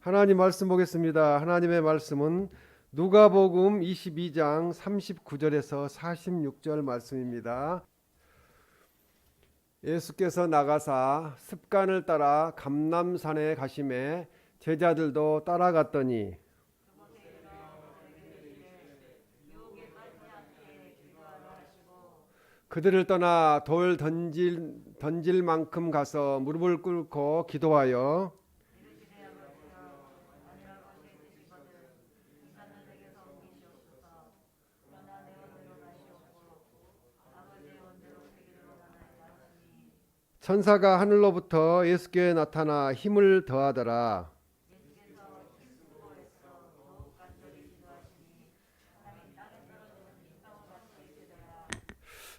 하나님 말씀 보겠습니다. 하나님의 말씀은 누가복음 22장 39절에서 46절 말씀입니다. 예수께서 나가사 습관을 따라 감람산에 가심에 제자들도 따라갔더니 그들을 떠나 돌 던질 만큼 가서 무릎을 꿇고 기도하여 천사가 하늘로부터 예수께 나타나 힘을 더하더라.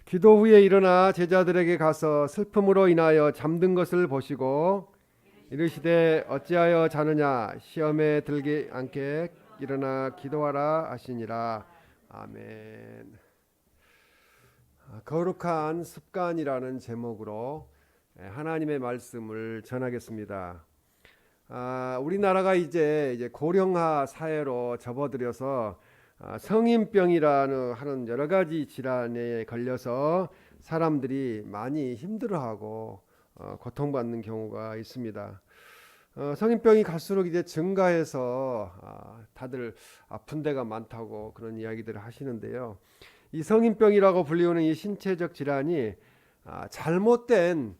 기도 후에 일어나 제자들에게 가서 슬픔으로 인하여 잠든 것을 보시고 이르시되 어찌하여 자느냐 시험에 들지 않게 일어나 기도하라 하시니라. 아멘. 거룩한 습관이라는 제목으로 하나님의 말씀을 전하겠습니다. 우리나라가 이제 고령화 사회로 접어들여서 성인병이라는 하는 여러 가지 질환에 걸려서 사람들이 많이 힘들어하고 고통받는 경우가 있습니다. 성인병이 갈수록 이제 증가해서 다들 아픈 데가 많다고 그런 이야기들을 하시는데요. 이 성인병이라고 불리우는 이 신체적 질환이 잘못된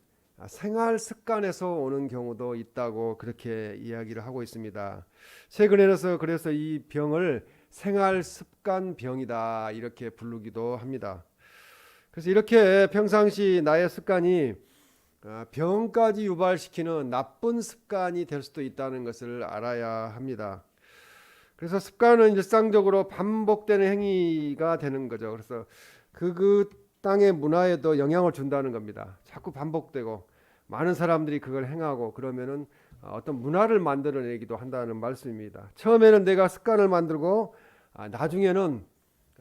생활 습관에서 오는 경우도 있다고 그렇게 이야기를 하고 있습니다. 최근에는 그래서 이 병을 생활 습관 병이다 이렇게 부르기도 합니다. 그래서 이렇게 평상시 나의 습관이 병까지 유발시키는 나쁜 습관이 될 수도 있다는 것을 알아야 합니다. 그래서 습관은 일상적으로 반복되는 행위가 되는 거죠. 그래서 그 땅의 문화에도 영향을 준다는 겁니다. 자꾸 반복되고 많은 사람들이 그걸 행하고 그러면은 어떤 문화를 만들어내기도 한다는 말씀입니다. 처음에는 내가 습관을 만들고 나중에는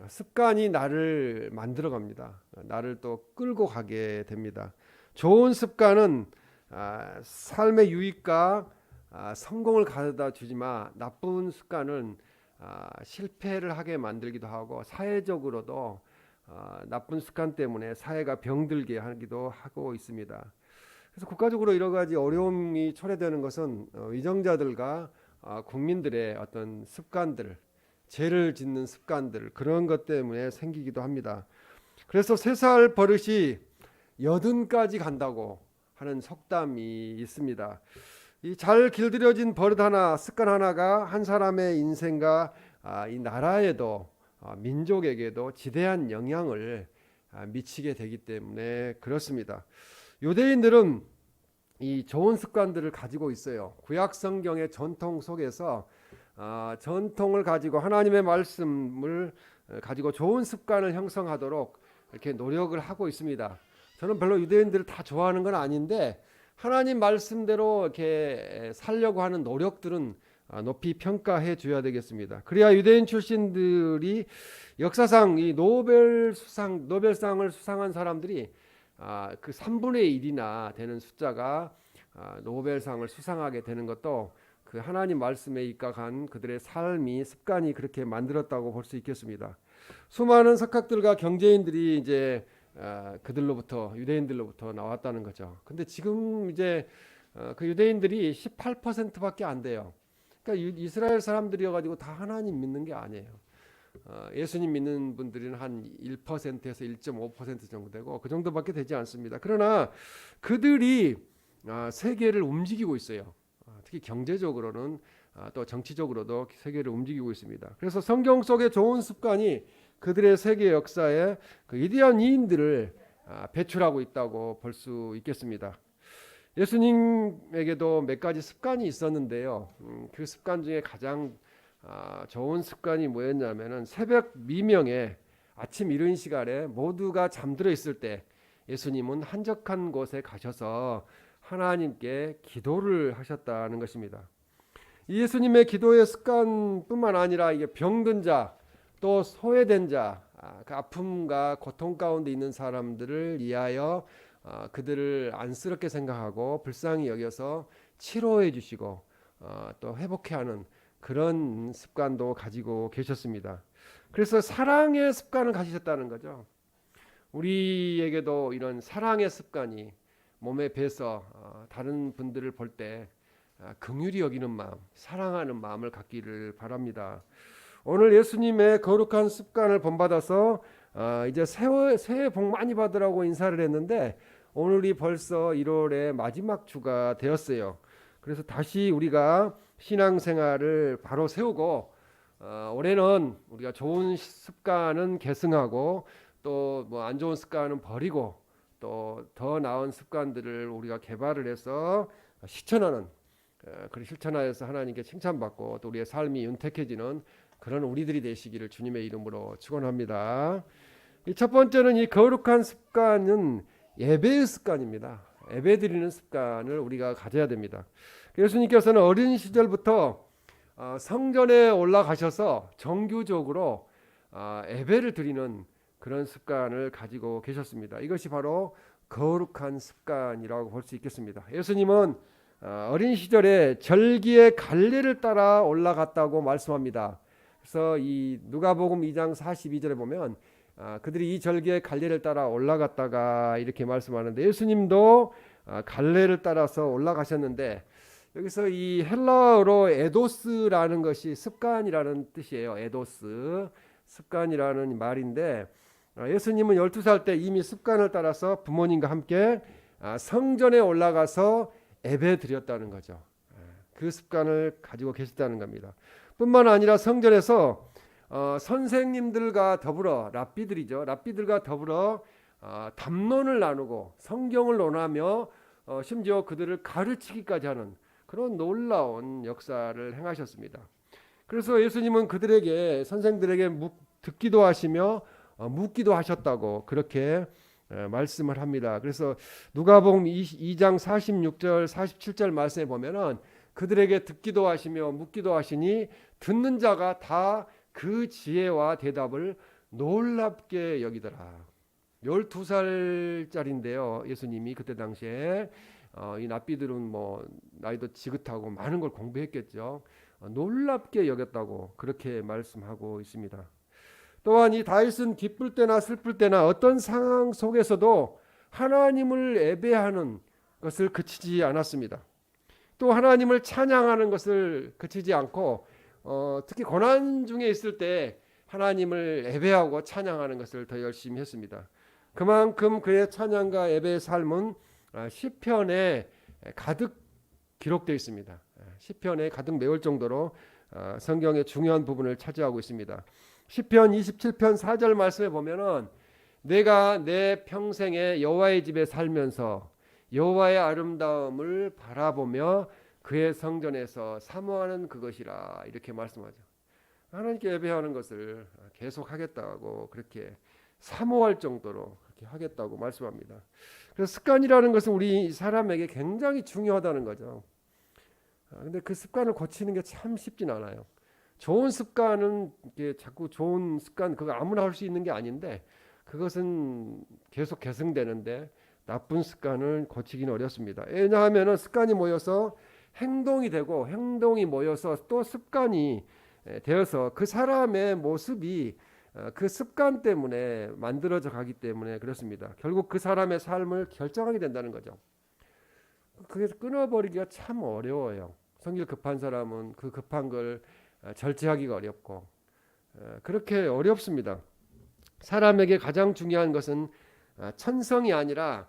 습관이 나를 만들어 갑니다. 나를 또 끌고 가게 됩니다. 좋은 습관은 삶의 유익과 성공을 가져다 주지만 나쁜 습관은 실패를 하게 만들기도 하고 사회적으로도 나쁜 습관 때문에 사회가 병들게 하기도 하고 있습니다. 그래서 국가적으로 여러 가지 어려움이 초래되는 것은 위정자들과 국민들의 어떤 습관들, 죄를 짓는 습관들 그런 것 때문에 생기기도 합니다. 그래서 3살 버릇이 80까지 간다고 하는 속담이 있습니다. 이 잘 길들여진 버릇 하나, 습관 하나가 한 사람의 인생과 이 나라에도 민족에게도 지대한 영향을 미치게 되기 때문에 그렇습니다. 유대인들은 이 좋은 습관들을 가지고 있어요. 구약 성경의 전통 속에서 전통을 가지고 하나님의 말씀을 가지고 좋은 습관을 형성하도록 이렇게 노력을 하고 있습니다. 저는 별로 유대인들을 다 좋아하는 건 아닌데 하나님 말씀대로 이렇게 살려고 하는 노력들은 높이 평가해 줘야 되겠습니다. 그래야 유대인 출신들이 역사상 이 노벨상을 수상한 사람들이 그 3분의 1이나 되는 숫자가 노벨상을 수상하게 되는 것도 그 하나님 말씀에 입각한 그들의 삶이 습관이 그렇게 만들었다고 볼 수 있겠습니다. 수많은 석학들과 경제인들이 이제 그들로부터 유대인들로부터 나왔다는 거죠. 근데 지금 이제 그 유대인들이 18%밖에 안 돼요. 그러니까 이스라엘 사람들이어 가지고 다 하나님 믿는 게 아니에요. 예수님 믿는 분들은 한 1%에서 1.5% 정도 되고 그 정도밖에 되지 않습니다. 그러나 그들이 세계를 움직이고 있어요. 특히 경제적으로는 또 정치적으로도 세계를 움직이고 있습니다. 그래서 성경 속의 좋은 습관이 그들의 세계 역사에 그 위대한 이인들을 배출하고 있다고 볼 수 있겠습니다. 예수님에게도 몇 가지 습관이 있었는데요. 그 습관 중에 가장 좋은 습관이 뭐였냐면은 새벽 미명에 아침 이른 시간에 모두가 잠들어 있을 때 예수님은 한적한 곳에 가셔서 하나님께 기도를 하셨다는 것입니다. 예수님의 기도의 습관뿐만 아니라 이게 병든 자, 또 소외된 자, 그 아픔과 고통 가운데 있는 사람들을 위하여 그들을 안쓰럽게 생각하고 불쌍히 여겨서 치료해 주시고 또 회복해야 하는 그런 습관도 가지고 계셨습니다. 그래서 사랑의 습관을 가지셨다는 거죠. 우리에게도 이런 사랑의 습관이 몸에 배서 다른 분들을 볼 때 긍휼히 여기는 마음, 사랑하는 마음을 갖기를 바랍니다. 오늘 예수님의 거룩한 습관을 본받아서 이제 새해 복 많이 받으라고 인사를 했는데 오늘이 벌써 1월의 마지막 주가 되었어요. 그래서 다시 우리가 신앙생활을 바로 세우고 올해는 우리가 좋은 습관은 계승하고 또 뭐 안 좋은 습관은 버리고 또 더 나은 습관들을 우리가 개발을 해서 실천하는 그리고 실천하여서 하나님께 칭찬받고 또 우리의 삶이 윤택해지는 그런 우리들이 되시기를 주님의 이름으로 축원합니다. 이 첫 번째는 이 거룩한 습관은 예배의 습관입니다. 예배 드리는 습관을 우리가 가져야 됩니다. 예수님께서는 어린 시절부터 성전에 올라가셔서 정규적으로 예배를 드리는 그런 습관을 가지고 계셨습니다. 이것이 바로 거룩한 습관이라고 볼 수 있겠습니다. 예수님은 어린 시절에 절기의 갈례를 따라 올라갔다고 말씀합니다. 그래서 이 누가복음 2장 42절에 보면 그들이 이 절기의 갈례를 따라 올라갔다가 이렇게 말씀하는데 예수님도 갈례를 따라서 올라가셨는데 여기서 이 헬라어로 에도스라는 것이 습관이라는 뜻이에요. 에도스, 습관이라는 말인데 예수님은 12살 때 이미 습관을 따라서 부모님과 함께 성전에 올라가서 예배 드렸다는 거죠. 그 습관을 가지고 계셨다는 겁니다. 뿐만 아니라 성전에서 선생님들과 더불어 랍비들과 더불어 담론을 나누고 성경을 논하며 심지어 그들을 가르치기까지 하는 그런 놀라운 역사를 행하셨습니다. 그래서 예수님은 그들에게 선생들에게 듣기도 하시며 묻기도 하셨다고 그렇게 말씀을 합니다. 그래서 누가복음 2장 46절 47절 말씀에 보면은 그들에게 듣기도 하시며 묻기도 하시니 듣는 자가 다 그 지혜와 대답을 놀랍게 여기더라. 12살짜리인데요. 예수님이 그때 당시에 이 랍비들은 뭐 나이도 지긋하고 많은 걸 공부했겠죠. 놀랍게 여겼다고 그렇게 말씀하고 있습니다. 또한 이 다윗은 기쁠 때나 슬플 때나 어떤 상황 속에서도 하나님을 예배하는 것을 그치지 않았습니다. 또 하나님을 찬양하는 것을 그치지 않고 특히 고난 중에 있을 때 하나님을 예배하고 찬양하는 것을 더 열심히 했습니다. 그만큼 그의 찬양과 예배의 삶은 시편에 가득 기록되어 있습니다. 시편에 가득 메울 정도로 성경의 중요한 부분을 차지하고 있습니다. 시편 27편 4절 말씀에 보면은 내가 내 평생에 여호와의 집에 살면서 여호와의 아름다움을 바라보며 그의 성전에서 사모하는 그것이라 이렇게 말씀하죠. 하나님께 예배하는 것을 계속하겠다고 그렇게 사모할 정도로 그렇게 하겠다고 말씀합니다. 그래서 습관이라는 것은 우리 사람에게 굉장히 중요하다는 거죠. 근데 그 습관을 고치는 게 참 쉽진 않아요. 좋은 습관은 이게 자꾸 좋은 습관 그거 아무나 할 수 있는 게 아닌데 그것은 계속 계승되는데 나쁜 습관을 고치기는 어렵습니다. 왜냐하면 습관이 모여서 행동이 되고 행동이 모여서 또 습관이 되어서 그 사람의 모습이 그 습관 때문에 만들어져 가기 때문에 그렇습니다. 결국 그 사람의 삶을 결정하게 된다는 거죠. 그래서 끊어버리기가 참 어려워요. 성질 급한 사람은 그 급한 걸 절제하기가 어렵고 그렇게 어렵습니다. 사람에게 가장 중요한 것은 천성이 아니라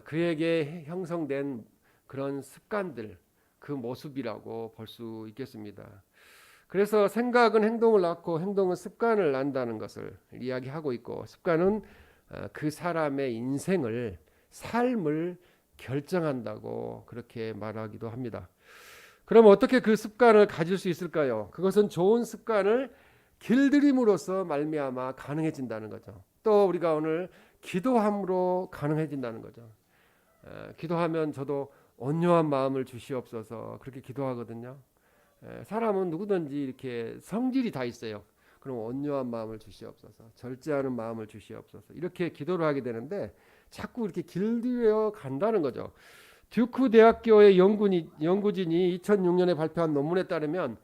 그에게 형성된 그런 습관들 그 모습이라고 볼 수 있겠습니다. 그래서 생각은 행동을 낳고 행동은 습관을 낳는다는 것을 이야기하고 있고 습관은 그 사람의 인생을 삶을 결정한다고 그렇게 말하기도 합니다. 그럼 어떻게 그 습관을 가질 수 있을까요? 그것은 좋은 습관을 길들임으로써 말미암아 가능해진다는 거죠. 또 우리가 오늘 기도함으로 가능해진다는 거죠. 기도하면 저도 온유한 마음을 주시옵소서 그렇게 기도하거든요. 사람은 누구든지 이렇게 성질이 다 있어요. 그럼 온유한 마음을 주시옵소서, 절제하는 마음을 주시옵소서 이렇게 기도를 하게 되는데 자꾸 이렇게 길들여 간다는 거죠. 듀크 대학교의 연구진이 2006년에 발표한 논문에 따르면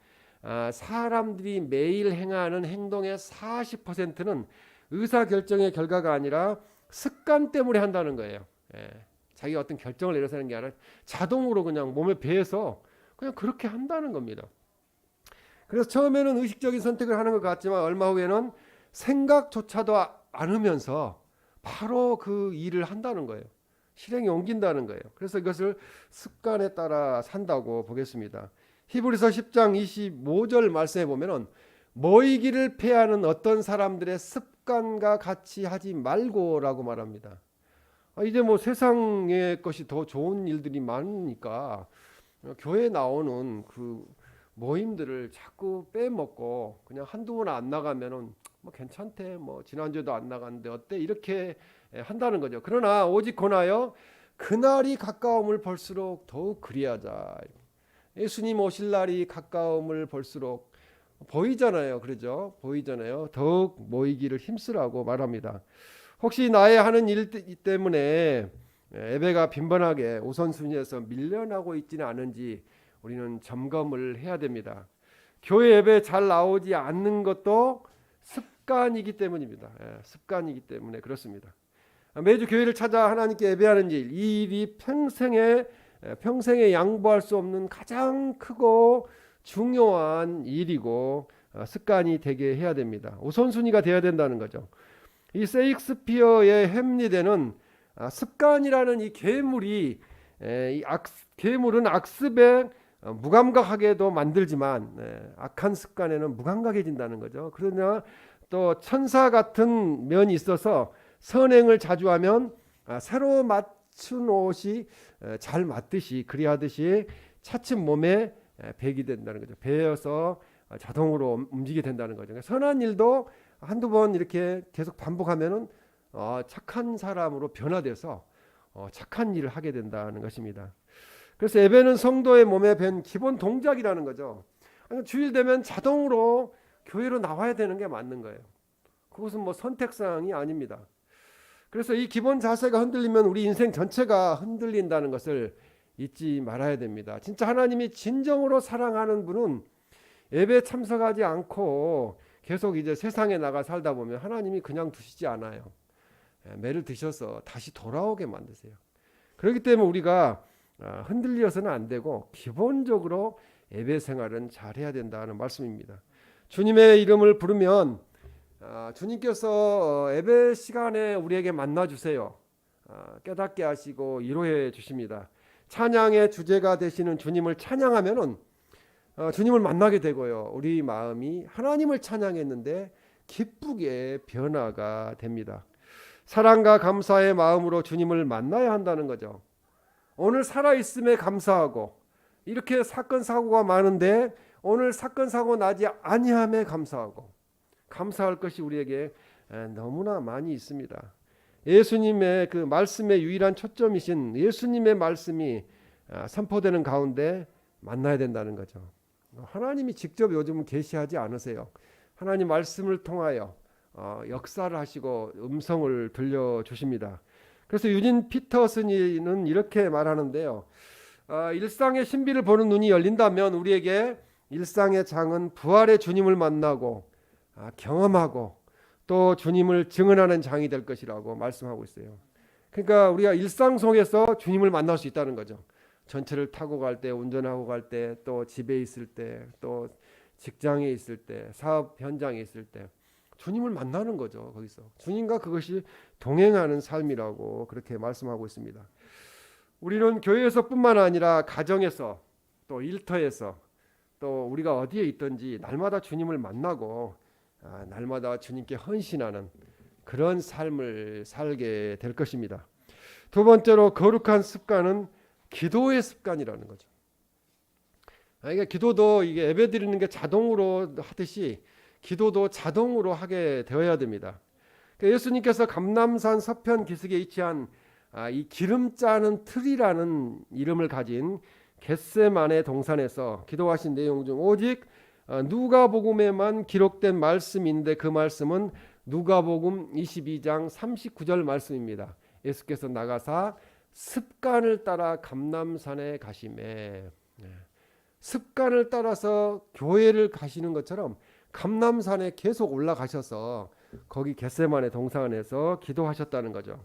사람들이 매일 행하는 행동의 40%는 의사결정의 결과가 아니라 습관 때문에 한다는 거예요. 예, 자기가 어떤 결정을 내려서 하는 게 아니라 자동으로 그냥 몸에 배해서 그냥 그렇게 한다는 겁니다. 그래서 처음에는 의식적인 선택을 하는 것 같지만 얼마 후에는 생각조차도 않으면서 바로 그 일을 한다는 거예요. 실행에 옮긴다는 거예요. 그래서 이것을 습관에 따라 산다고 보겠습니다. 히브리서 10장 25절 말씀에 보면은 모이기를 패하는 어떤 사람들의 습관과 같이 하지 말고라고 말합니다. 이제 뭐 세상의 것이 더 좋은 일들이 많으니까 교회 나오는 그 모임들을 자꾸 빼먹고 그냥 한두 번 안 나가면은 뭐 괜찮대, 뭐 지난주에도 안 나갔는데 어때, 이렇게 한다는 거죠. 그러나 오직 권하여 그날이 가까움을 볼수록 더욱 그리하자. 예수님 오실 날이 가까움을 볼수록 보이잖아요. 그러죠? 보이잖아요. 더욱 모이기를 힘쓰라고 말합니다. 혹시 나의 하는 일 때문에 예배가 빈번하게 우선순위에서 밀려나고 있지는 않은지 우리는 점검을 해야 됩니다. 교회 예배 잘 나오지 않는 것도 습관이기 때문입니다. 습관이기 때문에 그렇습니다. 매주 교회를 찾아 하나님께 예배하는 일, 이 일이 평생에 양보할 수 없는 가장 크고 중요한 일이고 습관이 되게 해야 됩니다. 우선순위가 되어야 된다는 거죠. 이 세익스피어의 햄릿에는 습관이라는 이 괴물은 악습에 무감각하게도 만들지만 악한 습관에는 무감각해진다는 거죠. 그러나 또 천사 같은 면이 있어서 선행을 자주 하면 새로 맞춘 옷이 잘 맞듯이 그리하듯이 차츰 몸에 배기 된다는 거죠. 배어서 자동으로 움직이게 된다는 거죠. 선한 일도 한두 번 이렇게 계속 반복하면은 착한 사람으로 변화돼서 착한 일을 하게 된다는 것입니다. 그래서 예배는 성도의 몸에 밴 기본 동작이라는 거죠. 주일 되면 자동으로 교회로 나와야 되는 게 맞는 거예요. 그것은 뭐 선택사항이 아닙니다. 그래서 이 기본 자세가 흔들리면 우리 인생 전체가 흔들린다는 것을 잊지 말아야 됩니다. 진짜 하나님이 진정으로 사랑하는 분은 예배에 참석하지 않고 계속 이제 세상에 나가 살다 보면 하나님이 그냥 두시지 않아요. 매를 드셔서 다시 돌아오게 만드세요. 그렇기 때문에 우리가 흔들려서는 안 되고 기본적으로 예배 생활은 잘해야 된다는 말씀입니다. 주님의 이름을 부르면 주님께서 예배 시간에 우리에게 만나 주세요. 깨닫게 하시고 위로해 주십니다. 찬양의 주제가 되시는 주님을 찬양하면은 주님을 만나게 되고요. 우리 마음이 하나님을 찬양했는데 기쁘게 변화가 됩니다. 사랑과 감사의 마음으로 주님을 만나야 한다는 거죠. 오늘 살아있음에 감사하고, 이렇게 사건 사고가 많은데 오늘 사건 사고 나지 아니함에 감사하고, 감사할 것이 우리에게 너무나 많이 있습니다. 예수님의 그 말씀의 유일한 초점이신 예수님의 말씀이 선포되는 가운데 만나야 된다는 거죠. 하나님이 직접 요즘은 계시하지 않으세요. 하나님 말씀을 통하여 역사를 하시고 음성을 들려주십니다. 그래서 유진 피터슨이는 이렇게 말하는데요. 일상의 신비를 보는 눈이 열린다면 우리에게 일상의 장은 부활의 주님을 만나고 경험하고 또 주님을 증언하는 장이 될 것이라고 말씀하고 있어요. 그러니까 우리가 일상 속에서 주님을 만날 수 있다는 거죠. 전철을 타고 갈 때, 운전하고 갈 때, 또 집에 있을 때, 또 직장에 있을 때, 사업 현장에 있을 때 주님을 만나는 거죠. 거기서 주님과 그것이 동행하는 삶이라고 그렇게 말씀하고 있습니다. 우리는 교회에서뿐만 아니라 가정에서 또 일터에서 또 우리가 어디에 있든지 날마다 주님을 만나고 날마다 주님께 헌신하는 그런 삶을 살게 될 것입니다. 두 번째로 거룩한 습관은 기도의 습관이라는 거죠. 그러니까 기도도 이게 예배 드리는 게 자동으로 하듯이 기도도 자동으로 하게 되어야 됩니다. 그러니까 예수님께서 감람산 서편 기슭에 위치한 이 기름 짜는 틀이라는 이름을 가진 겟세마네 동산에서 기도하신 내용 중 오직 누가복음에만 기록된 말씀인데 그 말씀은 누가복음 22장 39절 말씀입니다. 예수께서 나가사 습관을 따라 감람산에 가심에, 습관을 따라서 교회를 가시는 것처럼 감람산에 계속 올라가셔서 거기 겟세마네 동산에서 기도하셨다는 거죠.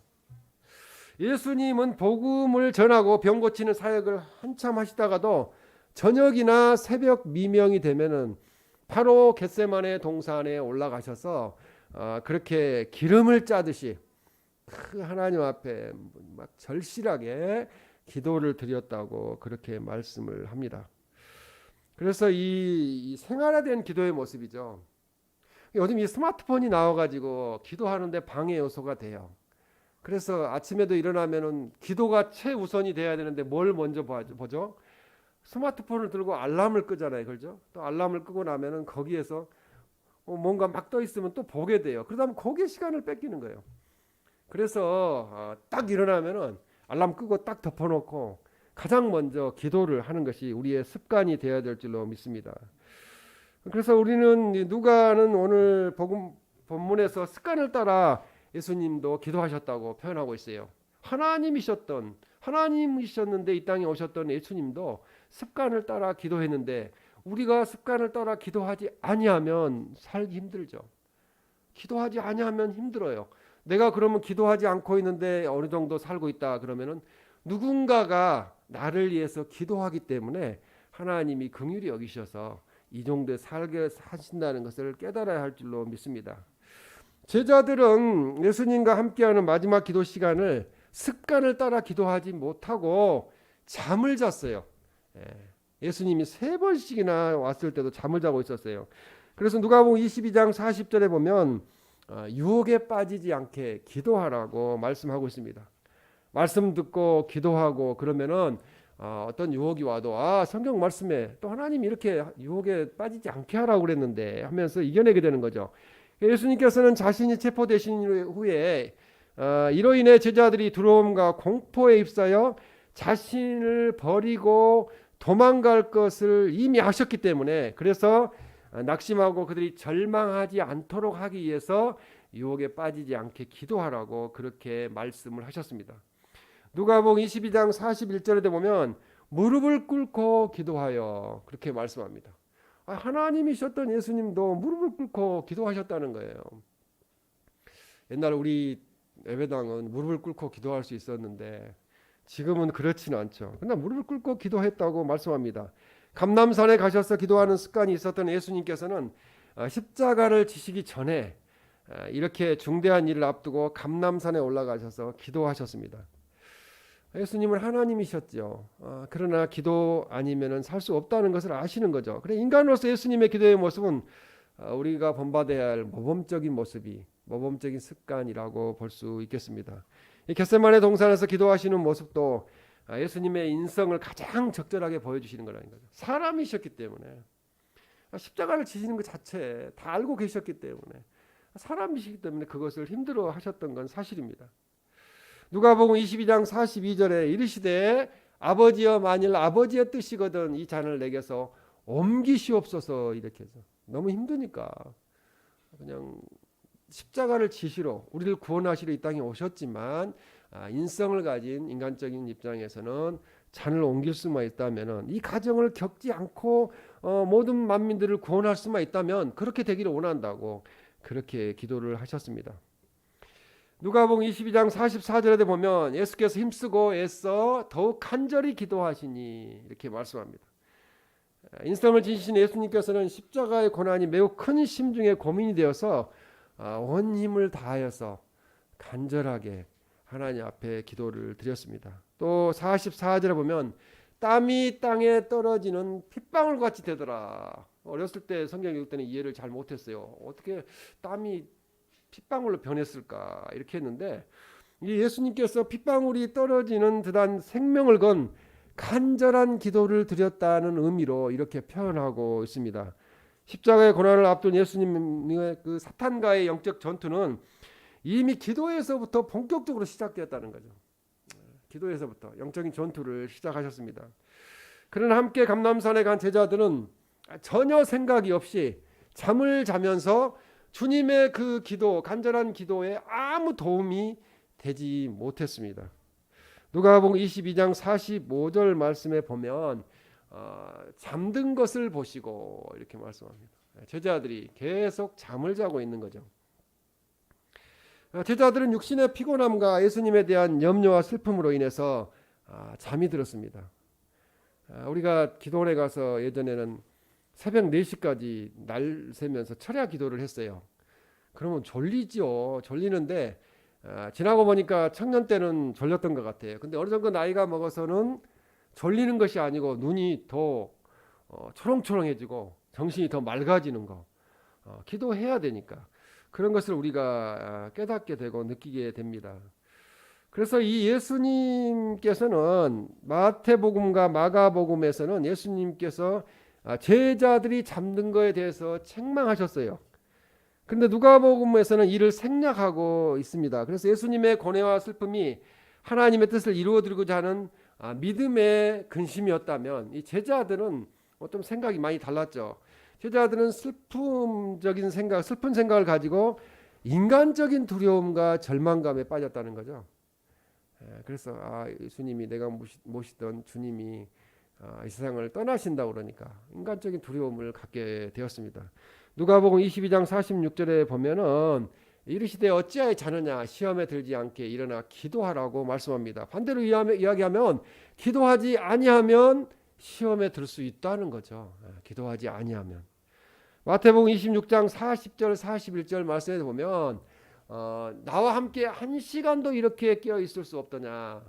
예수님은 복음을 전하고 병 고치는 사역을 한참 하시다가도 저녁이나 새벽 미명이 되면은 바로 겟세마네 동산에 올라가셔서 그렇게 기름을 짜듯이 그 하나님 앞에 막 절실하게 기도를 드렸다고 그렇게 말씀을 합니다. 그래서 이 생활화된 기도의 모습이죠. 요즘 이 스마트폰이 나와가지고 기도하는데 방해 요소가 돼요. 그래서 아침에도 일어나면은 기도가 최우선이 돼야 되는데 뭘 먼저 보죠? 스마트폰을 들고 알람을 끄잖아요, 그렇죠? 또 알람을 끄고 나면은 거기에서 뭔가 막 떠 있으면 또 보게 돼요. 그러다 보면 거기에 시간을 뺏기는 거예요. 그래서 딱 일어나면은 알람 끄고 딱 덮어놓고 가장 먼저 기도를 하는 것이 우리의 습관이 되어야 될 줄로 믿습니다. 그래서 우리는 누가는 오늘 복음 본문에서 습관을 따라 예수님도 기도하셨다고 표현하고 있어요. 하나님이셨는데 이 땅에 오셨던 예수님도 습관을 따라 기도했는데 우리가 습관을 따라 기도하지 아니하면 살기 힘들죠. 기도하지 아니하면 힘들어요. 내가 그러면 기도하지 않고 있는데 어느 정도 살고 있다 그러면은 누군가가 나를 위해서 기도하기 때문에 하나님이 긍휼히 여기셔서 이 정도에 살게 하신다는 것을 깨달아야 할 줄로 믿습니다. 제자들은 예수님과 함께하는 마지막 기도 시간을 습관을 따라 기도하지 못하고 잠을 잤어요. 예수님이 3번씩이나 왔을 때도 잠을 자고 있었어요. 그래서 누가복음 22장 40절에 보면 유혹에 빠지지 않게 기도하라고 말씀하고 있습니다. 말씀 듣고 기도하고 그러면은 어떤 유혹이 와도 성경 말씀에 또 하나님이 이렇게 유혹에 빠지지 않게 하라고 그랬는데 하면서 이겨내게 되는 거죠. 예수님께서는 자신이 체포되신 후에 이로 인해 제자들이 두려움과 공포에 휩싸여 자신을 버리고 도망갈 것을 이미 아셨기 때문에 그래서 낙심하고 그들이 절망하지 않도록 하기 위해서 유혹에 빠지지 않게 기도하라고 그렇게 말씀을 하셨습니다. 누가복음 22장 41절에 보면 무릎을 꿇고 기도하여 그렇게 말씀합니다. 하나님이셨던 예수님도 무릎을 꿇고 기도하셨다는 거예요. 옛날 우리 예배당은 무릎을 꿇고 기도할 수 있었는데 지금은 그렇지는 않죠. 그러나 무릎을 꿇고 기도했다고 말씀합니다. 감람산에 가셔서 기도하는 습관이 있었던 예수님께서는 십자가를 지시기 전에 이렇게 중대한 일을 앞두고 감람산에 올라가셔서 기도하셨습니다. 예수님은 하나님이셨죠. 그러나 기도 아니면은 살 수 없다는 것을 아시는 거죠. 그래 인간으로서 예수님의 기도의 모습은 우리가 본받아야 할 모범적인 습관이라고 볼 수 있겠습니다. 이 겟세마네 동산에서 기도하시는 모습도 예수님의 인성을 가장 적절하게 보여주시는 거라는 거죠. 사람이셨기 때문에 십자가를 지시는 것 자체 다 알고 계셨기 때문에 사람이시기 때문에 그것을 힘들어 하셨던 건 사실입니다. 누가복음 22장 42절에 이르시되 아버지여 만일 아버지의 뜻이거든 이 잔을 내게서 옮기시옵소서 이렇게 해서 너무 힘드니까 그냥 십자가를 지시러 우리를 구원하시러 이 땅에 오셨지만 인성을 가진 인간적인 입장에서는 잔을 옮길 수만 있다면 이 가정을 겪지 않고 모든 만민들을 구원할 수만 있다면 그렇게 되기를 원한다고 그렇게 기도를 하셨습니다. 누가복음 22장 44절에 보면 예수께서 힘쓰고 애써 더욱 간절히 기도하시니 이렇게 말씀합니다. 인성을 지니신 예수님께서는 십자가의 고난이 매우 큰 심중에 고민이 되어서 온 힘을 다하여서 간절하게 하나님 앞에 기도를 드렸습니다. 또 44절에 보면 땀이 땅에 떨어지는 핏방울 같이 되더라. 어렸을 때 성경 읽을 때는 이해를 잘 못했어요. 어떻게 땀이 핏방울로 변했을까 이렇게 했는데 이 예수님께서 핏방울이 떨어지는 듯한 생명을 건 간절한 기도를 드렸다는 의미로 이렇게 표현하고 있습니다. 십자가의 고난을 앞둔 예수님의 그 사탄과의 영적 전투는 이미 기도에서부터 본격적으로 시작되었다는 거죠. 기도에서부터 영적인 전투를 시작하셨습니다. 그러나 함께 감람산에 간 제자들은 전혀 생각이 없이 잠을 자면서 주님의 그 기도, 간절한 기도에 아무 도움이 되지 못했습니다. 누가복음 22장 45절 말씀에 보면 잠든 것을 보시고 이렇게 말씀합니다. 제자들이 계속 잠을 자고 있는 거죠. 제자들은 육신의 피곤함과 예수님에 대한 염려와 슬픔으로 인해서 잠이 들었습니다. 우리가 기도원에 가서 예전에는 새벽 4시까지 날 새면서 철야 기도를 했어요. 그러면 졸리죠. 졸리는데 지나고 보니까 청년 때는 졸렸던 것 같아요. 근데 어느 정도 나이가 먹어서는 졸리는 것이 아니고 눈이 더 초롱초롱해지고 정신이 더 맑아지는 거. 기도해야 되니까 그런 것을 우리가 깨닫게 되고 느끼게 됩니다. 그래서 이 예수님께서는 마태복음과 마가복음에서는 예수님께서 제자들이 잠든 거에 대해서 책망하셨어요. 그런데 누가복음에서는 이를 생략하고 있습니다. 그래서 예수님의 고뇌와 슬픔이 하나님의 뜻을 이루어드리고자 하는 믿음의 근심이었다면 이 제자들은 좀 생각이 많이 달랐죠. 제자들은 슬픈 생각을 가지고 인간적인 두려움과 절망감에 빠졌다는 거죠. 그래서 예수님이 내가 모시던 주님이 이 세상을 떠나신다고 그러니까 인간적인 두려움을 갖게 되었습니다. 누가복음 22장 46절에 보면은 이르시되 어찌하여 자느냐 시험에 들지 않게 일어나 기도하라고 말씀합니다. 반대로 이야기하면 기도하지 아니하면 시험에 들 수 있다는 거죠. 기도하지 아니하면. 마태복음 26장 40절 41절 말씀에 보면 나와 함께 한 시간도 이렇게 깨어 있을 수 없더냐.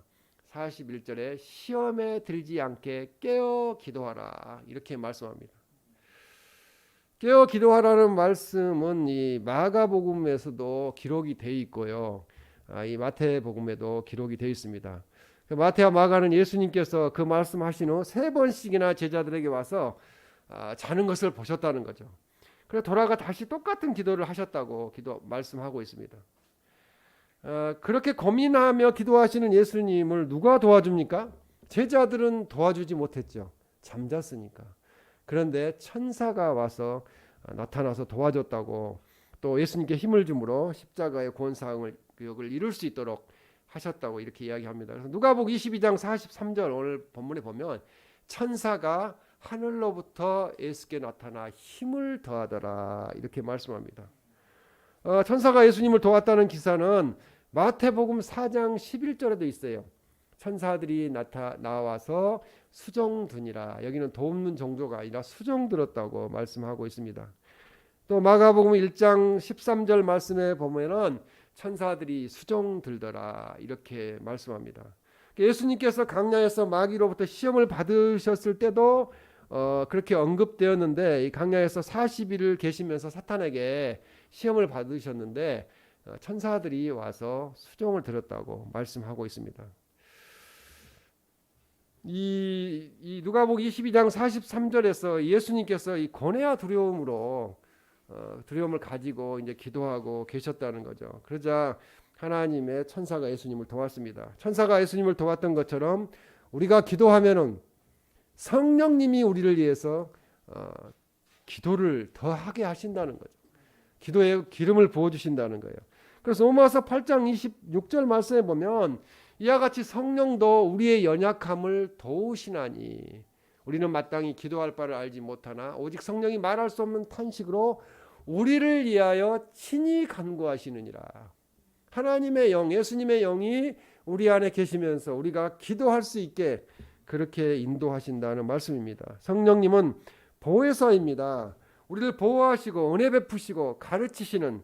41절에 시험에 들지 않게 깨어 기도하라 이렇게 말씀합니다. 깨어 기도하라는 말씀은 이 마가복음에서도 기록이 돼 있고요. 이 마태복음에도 기록이 돼 있습니다. 마태와 마가는 예수님께서 그 말씀하신 후 3번씩이나 제자들에게 와서 자는 것을 보셨다는 거죠. 그래서 돌아가 다시 똑같은 기도를 하셨다고 말씀하고 있습니다. 그렇게 고민하며 기도하시는 예수님을 누가 도와줍니까? 제자들은 도와주지 못했죠. 잠잤으니까. 그런데 천사가 와서 나타나서 도와줬다고 또 예수님께 힘을 주므로 십자가의 권사역을 이룰 수 있도록 하셨다고 이렇게 이야기합니다. 그래서 누가복음 22장 43절 오늘 본문에 보면 천사가 하늘로부터 예수께 나타나 힘을 더하더라 이렇게 말씀합니다. 천사가 예수님을 도왔다는 기사는 마태복음 4장 11절에도 있어요. 천사들이 나와서 수종드니라. 여기는 돕는 정조가 아니라 수종들었다고 말씀하고 있습니다. 또 마가복음 1장 13절 말씀에 보면은 천사들이 수종들더라 이렇게 말씀합니다. 예수님께서 강야에서 마귀로부터 시험을 받으셨을 때도 그렇게 언급되었는데 이 강야에서 40일을 계시면서 사탄에게 시험을 받으셨는데 천사들이 와서 수종을 들었다고 말씀하고 있습니다. 이 누가복음 22장 43절에서 예수님께서 이 고뇌와 두려움을 가지고 이제 기도하고 계셨다는 거죠. 그러자 하나님의 천사가 예수님을 도왔습니다. 천사가 예수님을 도왔던 것처럼 우리가 기도하면은 성령님이 우리를 위해서 기도를 더 하게 하신다는 거죠. 기도에 기름을 부어 주신다는 거예요. 그래서 로마서 8장 26절 말씀에 보면 이와 같이 성령도 우리의 연약함을 도우시나니 우리는 마땅히 기도할 바를 알지 못하나 오직 성령이 말할 수 없는 탄식으로 우리를 위하여 친히 간구하시느니라. 하나님의 영, 예수님의 영이 우리 안에 계시면서 우리가 기도할 수 있게 그렇게 인도하신다는 말씀입니다. 성령님은 보혜사입니다. 우리를 보호하시고 은혜 베푸시고 가르치시는,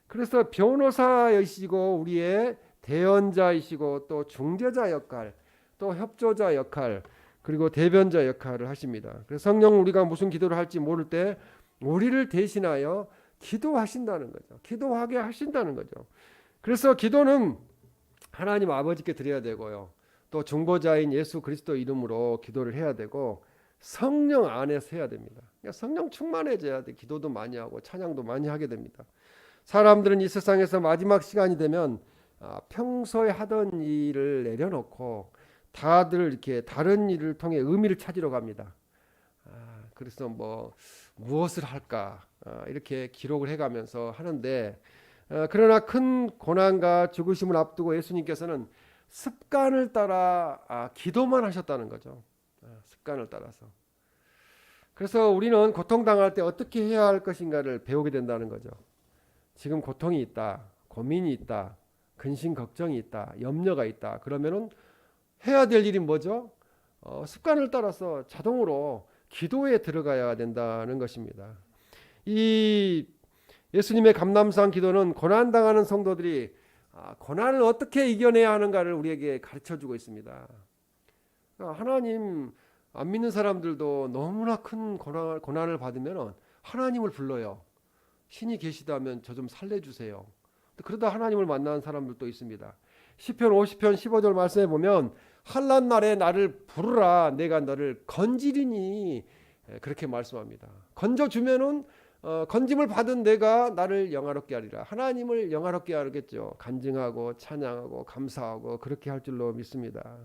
그래서 변호사이시고 우리의 대언자이시고 또 중재자 역할, 또 협조자 역할, 그리고 대변자 역할을 하십니다. 그래서 성령 우리가 무슨 기도를 할지 모를 때 우리를 대신하여 기도하신다는 거죠. 기도하게 하신다는 거죠. 그래서 기도는 하나님 아버지께 드려야 되고요. 또 중보자인 예수 그리스도 이름으로 기도를 해야 되고 성령 안에서 해야 됩니다. 그러니까 성령 충만해져야 돼. 기도도 많이 하고 찬양도 많이 하게 됩니다. 사람들은 이 세상에서 마지막 시간이 되면 평소에 하던 일을 내려놓고 다들 이렇게 다른 일을 통해 의미를 찾으러 갑니다. 그래서 무엇을 할까 이렇게 기록을 해가면서 하는데, 그러나 큰 고난과 죽으심을 앞두고 예수님께서는 습관을 따라 기도만 하셨다는 거죠. 습관을 따라서. 그래서 우리는 고통당할 때 어떻게 해야 할 것인가를 배우게 된다는 거죠. 지금 고통이 있다, 고민이 있다, 근심 걱정이 있다, 염려가 있다. 그러면은 해야 될 일이 뭐죠? 습관을 따라서 자동으로 기도에 들어가야 된다는 것입니다. 이 예수님의 감람산 기도는 고난당하는 성도들이 고난을 어떻게 이겨내야 하는가를 우리에게 가르쳐주고 있습니다. 하나님 안 믿는 사람들도 너무나 큰 고난을 받으면 하나님을 불러요. 신이 계시다면 저 좀 살려주세요. 그러다 하나님을 만나는 사람들도 있습니다. 시편 50편 15절 말씀에 보면 환난 날에 나를 부르라 내가 너를 건지리니 그렇게 말씀합니다. 건져주면은 건짐을 받은 내가 나를 영화롭게 하리라. 하나님을 영화롭게 하겠죠. 간증하고 찬양하고 감사하고 그렇게 할 줄로 믿습니다.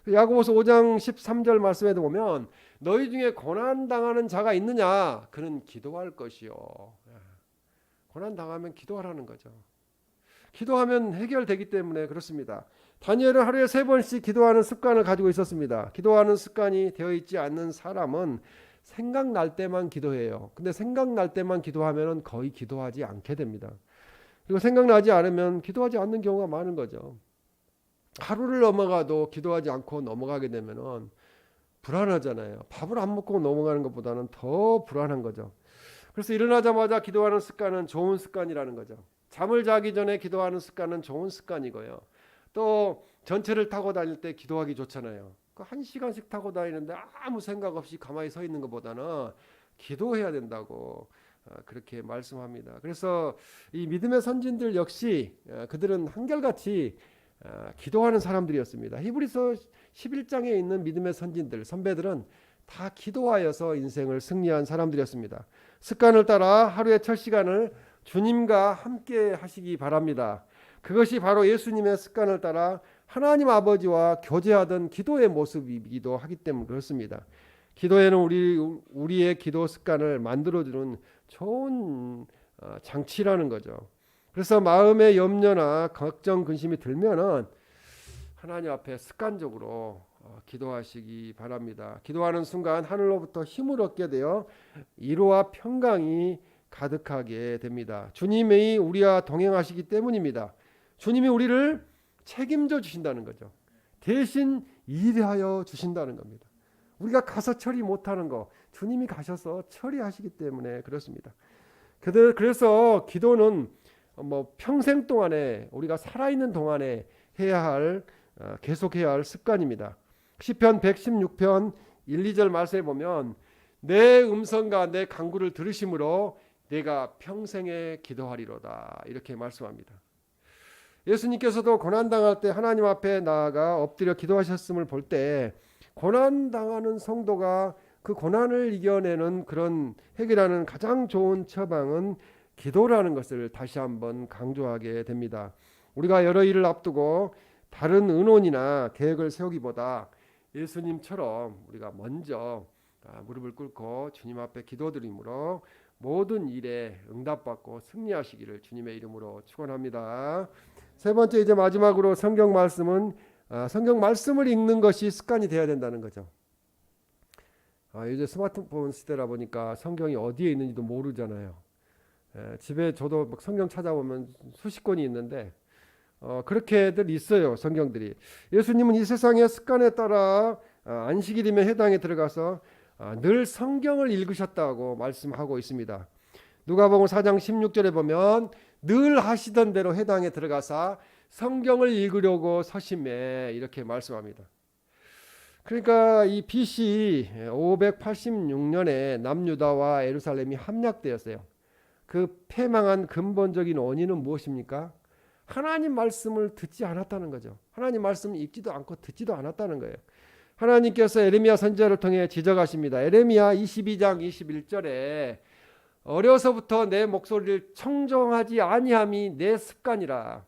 야고보서 5장 13절 말씀에도 보면 너희 중에 고난당하는 자가 있느냐 그는 기도할 것이요. 고난당하면 기도하라는 거죠. 기도하면 해결되기 때문에 그렇습니다. 다니엘은 하루에 3번씩 기도하는 습관을 가지고 있었습니다. 기도하는 습관이 되어 있지 않는 사람은 생각날 때만 기도해요. 근데 생각날 때만 기도하면 거의 기도하지 않게 됩니다. 그리고 생각나지 않으면 기도하지 않는 경우가 많은 거죠. 하루를 넘어가도 기도하지 않고 넘어가게 되면 불안하잖아요. 밥을 안 먹고 넘어가는 것보다는 더 불안한 거죠. 그래서 일어나자마자 기도하는 습관은 좋은 습관이라는 거죠. 잠을 자기 전에 기도하는 습관은 좋은 습관이고요. 또 전철을 타고 다닐 때 기도하기 좋잖아요. 1시간씩 타고 다니는데 아무 생각 없이 가만히 서 있는 것보다는 기도해야 된다고 그렇게 말씀합니다. 그래서 이 믿음의 선진들 역시 그들은 한결같이 기도하는 사람들이었습니다. 히브리서 11장에 있는 믿음의 선진들, 선배들은 다 기도하여서 인생을 승리한 사람들이었습니다. 습관을 따라 하루의 첫 시간을 주님과 함께 하시기 바랍니다. 그것이 바로 예수님의 습관을 따라 하나님 아버지와 교제하던 기도의 모습이기도 하기 때문에 그렇습니다. 기도에는 우리의 기도 습관을 만들어주는 좋은 장치라는 거죠. 그래서 마음의 염려나 걱정, 근심이 들면은 하나님 앞에 습관적으로 기도하시기 바랍니다. 기도하는 순간 하늘로부터 힘을 얻게 되어 위로와 평강이 가득하게 됩니다. 주님이 우리와 동행하시기 때문입니다. 주님이 우리를 책임져 주신다는 거죠. 대신 일하여 주신다는 겁니다. 우리가 가서 처리 못하는 거 주님이 가셔서 처리하시기 때문에 그렇습니다. 그래서 기도는 평생 동안에 우리가 살아있는 동안에 계속해야 할 습관입니다. 시편 116편 1, 2절 말씀에 보면 내 음성과 내 간구를 들으심으로 내가 평생에 기도하리로다 이렇게 말씀합니다. 예수님께서도 고난당할 때 하나님 앞에 나아가 엎드려 기도하셨음을 볼 때 고난당하는 성도가 그 고난을 이겨내는 그런 해결하는 가장 좋은 처방은 기도라는 것을 다시 한번 강조하게 됩니다. 우리가 여러 일을 앞두고 다른 의논이나 계획을 세우기보다 예수님처럼 우리가 먼저 무릎을 꿇고 주님 앞에 기도드림으로 모든 일에 응답받고 승리하시기를 주님의 이름으로 축원합니다. 세 번째 이제 마지막으로 성경 말씀을 읽는 것이 습관이 되어야 된다는 거죠. 이제 스마트폰 시대라 보니까 성경이 어디에 있는지도 모르잖아요. 집에 저도 성경 찾아보면 수십 권이 있는데 그렇게들 있어요. 성경들이. 예수님은 이 세상의 습관에 따라 안식일이면 회당에 들어가서 늘 성경을 읽으셨다고 말씀하고 있습니다. 누가복음 4장 16절에 보면 늘 하시던 대로 회당에 들어가서 성경을 읽으려고 서심해 이렇게 말씀합니다. 그러니까 이 BC 586년에 남유다와 예루살렘이 함락되었어요. 그 패망한 근본적인 원인은 무엇입니까? 하나님 말씀을 듣지 않았다는 거죠. 하나님 말씀을 읽지도 않고 듣지도 않았다는 거예요. 하나님께서 에레미야 선지자를 통해 지적하십니다. 에레미야 22장 21절에 어려서부터 내 목소리를 청종하지 아니함이 내 습관이라.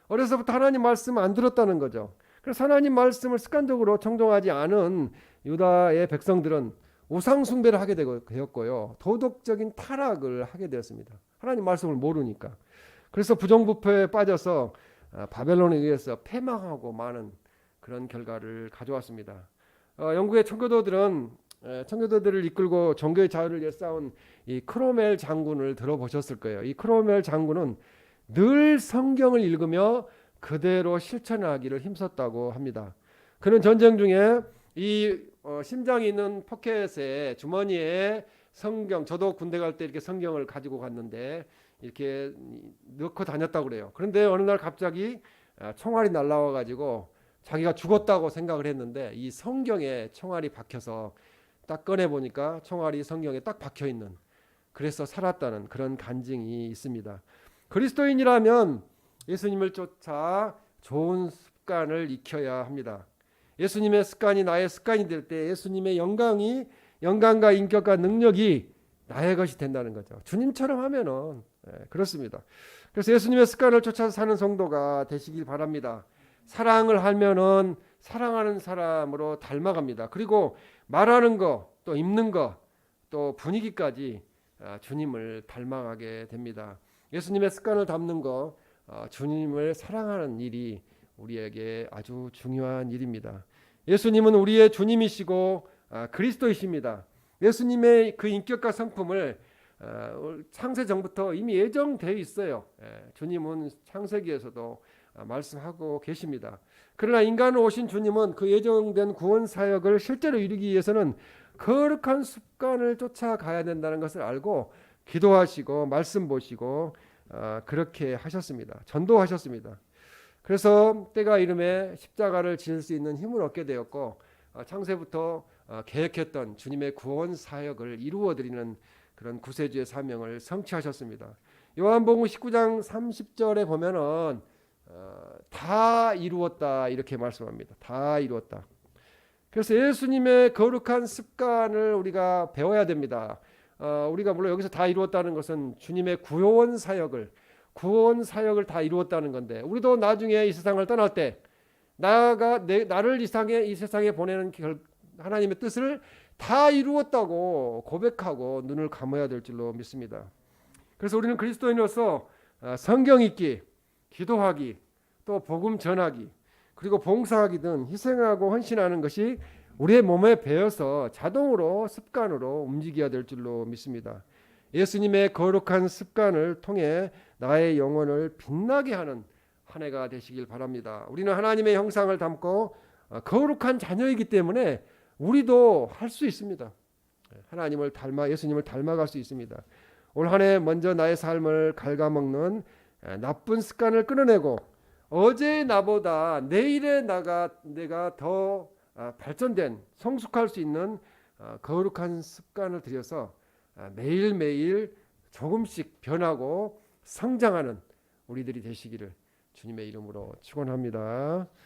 어려서부터 하나님 말씀 안 들었다는 거죠. 그래서 하나님 말씀을 습관적으로 청종하지 않은 유다의 백성들은 우상 숭배를 하게 되었고요. 도덕적인 타락을 하게 되었습니다. 하나님 말씀을 모르니까. 그래서 부정부패에 빠져서 바벨론에 의해서 패망하고 많은 그런 결과를 가져왔습니다. 영국의 청교도들을 이끌고 종교의 자유를 위해 싸운 이 크로멜 장군을 들어보셨을 거예요. 이 크로멜 장군은 늘 성경을 읽으며 그대로 실천하기를 힘썼다고 합니다. 그는 전쟁 중에 이 심장이 있는 포켓에 주머니에 성경, 저도 군대 갈 때 이렇게 성경을 가지고 갔는데 이렇게 넣고 다녔다고 그래요. 그런데 어느 날 갑자기 총알이 날라와 가지고 자기가 죽었다고 생각을 했는데 이 성경에 총알이 박혀서 딱 꺼내 보니까 총알이 성경에 딱 박혀 있는, 그래서 살았다는 그런 간증이 있습니다. 그리스도인이라면 예수님을 쫓아 좋은 습관을 익혀야 합니다. 예수님의 습관이 나의 습관이 될 때 예수님의 영광과 인격과 능력이 나의 것이 된다는 거죠. 주님처럼 하면은 그렇습니다. 그래서 예수님의 습관을 쫓아서 사는 성도가 되시길 바랍니다. 사랑을 하면은 사랑하는 사람으로 닮아갑니다. 그리고 말하는 거, 또 입는 거, 또 분위기까지 주님을 닮아가게 됩니다. 예수님의 습관을 담는 거, 주님을 사랑하는 일이 우리에게 아주 중요한 일입니다. 예수님은 우리의 주님이시고 그리스도이십니다. 예수님의 그 인격과 성품을 창세 전부터 이미 예정되어 있어요. 주님은 창세기에서도 말씀하고 계십니다. 그러나 인간으로 오신 주님은 그 예정된 구원 사역을 실제로 이루기 위해서는 거룩한 습관을 쫓아가야 된다는 것을 알고 기도하시고 말씀 보시고 그렇게 하셨습니다. 전도하셨습니다. 그래서 때가 이름에 십자가를 지을 수 있는 힘을 얻게 되었고 창세부터 계획했던 주님의 구원 사역을 이루어드리는 그런 구세주의 사명을 성취하셨습니다. 요한복음 19장 30절에 보면은 다 이루었다 이렇게 말씀합니다. 다 이루었다. 그래서 예수님의 거룩한 습관을 우리가 배워야 됩니다. 우리가 물론 여기서 다 이루었다는 것은 주님의 구원 사역을 다 이루었다는 건데, 우리도 나중에 이 세상을 떠날 때 나를 이 세상에 보내는 하나님의 뜻을 다 이루었다고 고백하고 눈을 감아야 될 줄로 믿습니다. 그래서 우리는 그리스도인으로서 성경 읽기, 기도하기, 또 복음 전하기, 그리고 봉사하기 등 희생하고 헌신하는 것이 우리의 몸에 배어서 자동으로 습관으로 움직여야 될 줄로 믿습니다. 예수님의 거룩한 습관을 통해 나의 영혼을 빛나게 하는 한 해가 되시길 바랍니다. 우리는 하나님의 형상을 담고 거룩한 자녀이기 때문에 우리도 할 수 있습니다. 예수님을 닮아갈 수 있습니다. 올 한 해 먼저 나의 삶을 갉아먹는 나쁜 습관을 끊어내고 어제의 나보다 내일의 내가 더 발전된 성숙할 수 있는 거룩한 습관을 들여서 매일매일 조금씩 변하고 성장하는 우리들이 되시기를 주님의 이름으로 축원합니다.